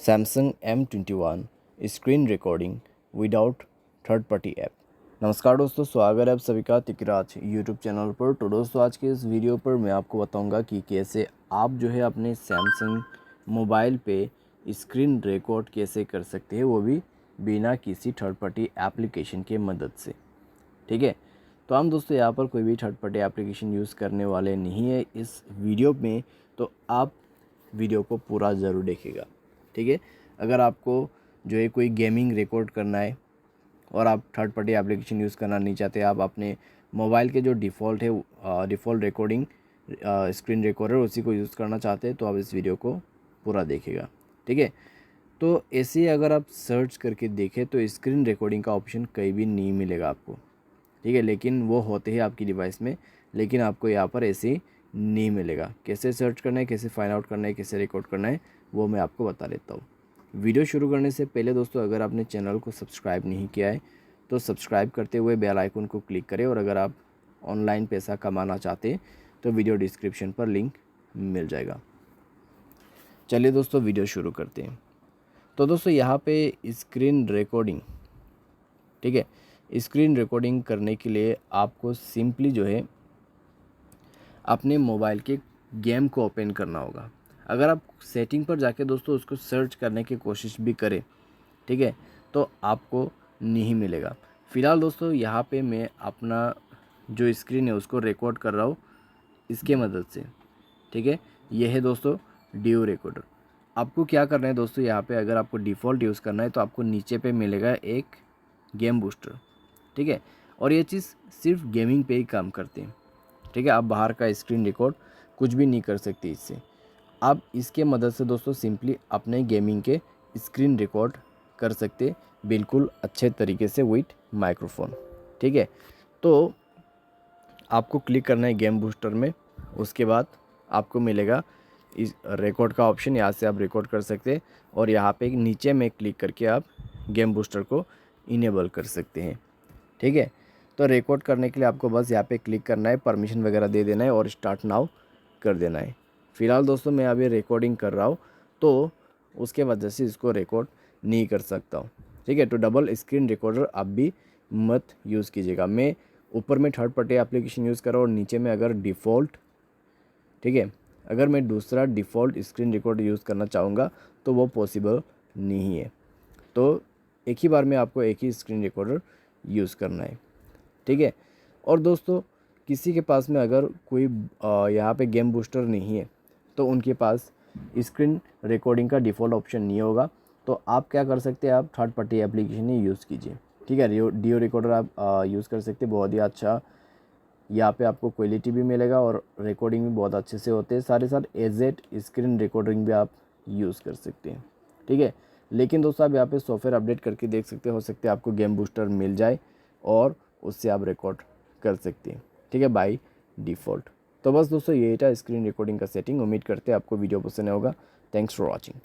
Samsung M21 screen recording without third party app. नमस्कार दोस्तों, स्वागत है आप सभी का तिकराज यूट्यूब चैनल पर। तो दोस्तों आज के इस वीडियो पर मैं आपको बताऊंगा कि कैसे आप जो है अपने सैमसंग मोबाइल पे स्क्रीन रिकॉर्ड कैसे कर सकते हैं, वो भी बिना किसी थर्ड पार्टी एप्लीकेशन के मदद से। ठीक है, तो हम दोस्तों यहाँ पर कोई भी थर्ड पार्टी एप्लीकेशन यूज़ करने वाले नहीं है इस वीडियो में, तो आप वीडियो को पूरा ज़रूर देखिएगा। ठीक है, अगर आपको जो है कोई गेमिंग रिकॉर्ड करना है और आप थर्ड पार्टी एप्लीकेशन यूज़ करना नहीं चाहते, आप अपने मोबाइल के जो डिफ़ॉल्ट है डिफ़ॉल्ट रिकॉर्डिंग स्क्रीन रिकॉर्डर उसी को यूज़ करना चाहते हैं, तो आप इस वीडियो को पूरा देखिएगा। ठीक है, तो ऐसे ही अगर आप सर्च करके देखें तो स्क्रीन रिकॉर्डिंग का ऑप्शन कहीं भी नहीं मिलेगा आपको। ठीक है, लेकिन वो होते हैं आपकी डिवाइस में, लेकिन आपको यहाँ पर ऐसे नहीं मिलेगा। कैसे सर्च करना है, कैसे फाइंड आउट करना है, कैसे रिकॉर्ड करना है, वो मैं आपको बता देता हूँ। वीडियो शुरू करने से पहले दोस्तों, अगर आपने चैनल को सब्सक्राइब नहीं किया है तो सब्सक्राइब करते हुए बेल आइकन को क्लिक करें, और अगर आप ऑनलाइन पैसा कमाना चाहते हैं तो वीडियो डिस्क्रिप्शन पर लिंक मिल जाएगा। चलिए दोस्तों वीडियो शुरू करते हैं। तो दोस्तों यहाँ पे स्क्रीन रिकॉर्डिंग, ठीक है, स्क्रीन रिकॉर्डिंग करने के लिए आपको सिंपली जो है अपने मोबाइल के गेम को ओपन करना होगा। अगर आप सेटिंग पर जाके दोस्तों उसको सर्च करने की कोशिश भी करें, ठीक है, तो आपको नहीं मिलेगा। फ़िलहाल दोस्तों यहाँ पे मैं अपना जो स्क्रीन है उसको रिकॉर्ड कर रहा हूँ इसके मदद से। ठीक है, यह है दोस्तों डियो रिकॉर्डर। आपको क्या करना है दोस्तों, यहाँ पे अगर आपको डिफ़ॉल्ट यूज़ करना है तो आपको नीचे पे मिलेगा एक गेम बूस्टर। ठीक है, और ये चीज़ सिर्फ गेमिंग पे ही काम करते हैं। ठीक है, आप बाहर का स्क्रीन रिकॉर्ड कुछ भी नहीं कर सकते इससे। आप इसके मदद से दोस्तों सिंपली अपने गेमिंग के स्क्रीन रिकॉर्ड कर सकते बिल्कुल अच्छे तरीके से विथ माइक्रोफोन। ठीक है, तो आपको क्लिक करना है गेम बूस्टर में। उसके बाद आपको मिलेगा इस रिकॉर्ड का ऑप्शन, यहाँ से आप रिकॉर्ड कर सकते हैं, और यहाँ पे नीचे में क्लिक करके आप गेम बूस्टर को इनेबल कर सकते हैं। ठीक है, तो रिकॉर्ड करने के लिए आपको बस यहाँ पे क्लिक करना है, परमिशन वगैरह दे देना है और स्टार्ट नाउ कर देना है। फ़िलहाल दोस्तों मैं अभी रिकॉर्डिंग कर रहा हूँ, तो उसके वजह से इसको रिकॉर्ड नहीं कर सकता हूँ। ठीक है, तो डबल स्क्रीन रिकॉर्डर आप भी मत यूज़ कीजिएगा। मैं ऊपर में थर्ड पार्टी एप्लीकेशन यूज़ कर रहा हूँ और नीचे में अगर डिफ़ॉल्ट, ठीक है, अगर मैं दूसरा डिफ़ॉल्ट स्क्रीन रिकॉर्डर यूज़ करना चाहूँगा तो वो पॉसिबल नहीं है। तो एक ही बार में आपको एक ही स्क्रीन रिकॉर्डर यूज़ करना है। ठीक है, और दोस्तों किसी के पास में अगर कोई यहाँ पे गेम बूस्टर नहीं है तो उनके पास स्क्रीन रिकॉर्डिंग का डिफ़ॉल्ट ऑप्शन नहीं होगा, तो आप क्या कर सकते हैं, आप थर्ड पार्टी एप्लीकेशन ही यूज़ कीजिए। ठीक है, डियो रिकॉर्डर आप यूज़ कर सकते हैं, बहुत ही अच्छा। यहाँ पे आपको क्वालिटी भी मिलेगा और रिकॉर्डिंग भी बहुत अच्छे से होते हैं। साथ ही साथ एजेड स्क्रीन रिकॉर्डिंग भी आप यूज़ कर सकते हैं। ठीक है, लेकिन दोस्तों आप यहाँ पे सॉफ्टवेयर अपडेट करके देख सकते हो सकते हैं आपको गेम बूस्टर मिल जाए और उससे आप रिकॉर्ड कर सकते हैं। ठीक है, बाय डिफ़ॉल्ट। तो बस दोस्तों यही था स्क्रीन रिकॉर्डिंग का सेटिंग। उम्मीद करते हैं आपको वीडियो पसंद होगा। Thanks for watching.